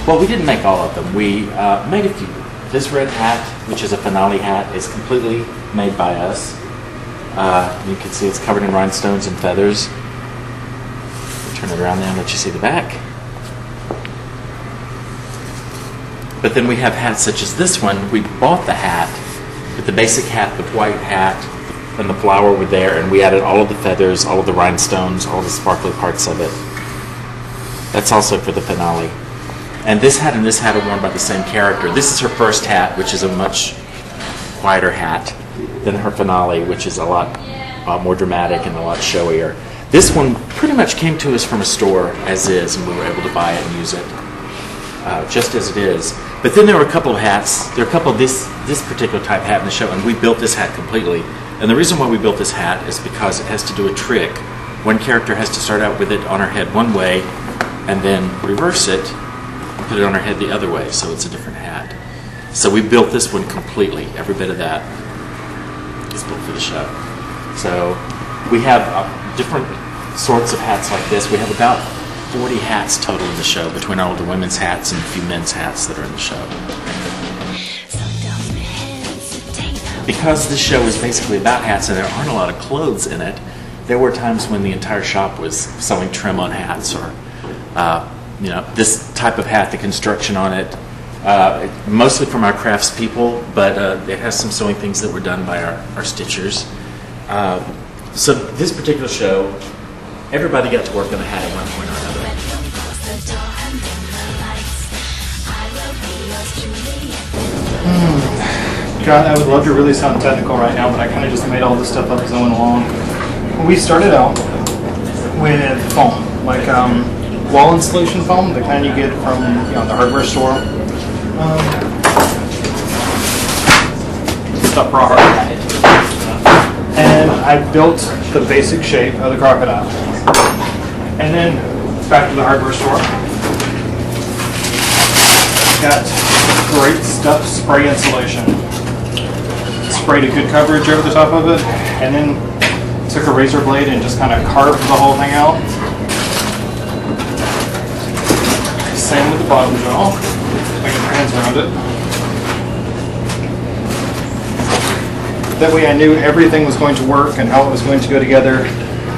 Well, we didn't make all of them. We made a few. This red hat, which is a finale hat, is completely made by us. You can see it's covered in rhinestones and feathers. Turn it around there and let you see the back. But then we have hats such as this one. We bought the hat, but the basic hat, the white hat, and the flower were there, and we added all of the feathers, all of the rhinestones, all the sparkly parts of it. That's also for the finale. And this hat and this hat are worn by the same character. This is her first hat, which is a much quieter hat than her finale, which is a lot more dramatic and a lot showier. This one pretty much came to us from a store as is, and we were able to buy it and use it just as it is. But then there were a couple of hats. There are a couple of this particular type hat in the show, and we built this hat completely. And the reason why we built this hat is because it has to do a trick. One character has to start out with it on her head one way, and then reverse it, and put it on her head the other way, so it's a different hat. So we built this one completely. Every bit of that is built for the show. So we have different sorts of hats like this. We have about 40 hats total in the show, between all the women's hats and a few men's hats that are in the show. Because this show is basically about hats and there aren't a lot of clothes in it, there were times when the entire shop was sewing trim on hats, or this type of hat, the construction on it, mostly from our craftspeople, but it has some sewing things that were done by our stitchers. So this particular show, everybody got to work on a hat at one point or another. God, I would love to really sound technical right now, but I kind of just made all this stuff up as I went along. We started out with foam, like wall insulation foam, the kind you get from the hardware store. Stuff raw hard. And I built the basic shape of the crocodile. And then back to the hardware store. Got great stuff spray insulation. Sprayed a good coverage over the top of it, and then took a razor blade and just kind of carved the whole thing out. Same with the bottom jaw. I can put hands around it. That way I knew everything was going to work and how it was going to go together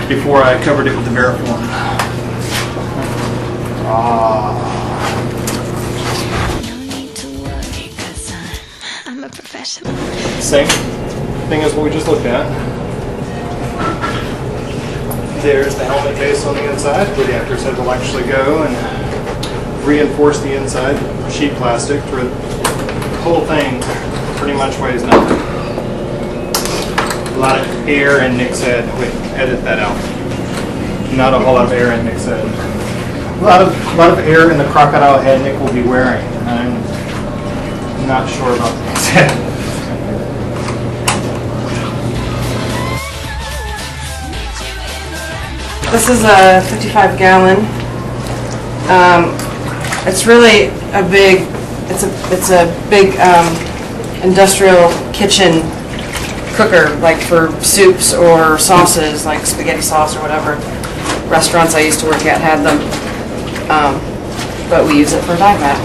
before I covered it with the Veraform. I'm a professional. Same thing as what we just looked at. There's the helmet base on the inside where the actor's head will actually go, and reinforce the inside sheet plastic to the whole thing pretty much weighs nothing. A lot of air in Nick's head. Wait, edit that out. Not a whole lot of air in Nick's head. A lot of air in the crocodile head Nick will be wearing. I'm not sure about Nick's head. This is a 55-gallon. It's really a big. It's a big industrial kitchen cooker, like for soups or sauces, like spaghetti sauce or whatever. Restaurants I used to work at had them, but we use it for a dye mat.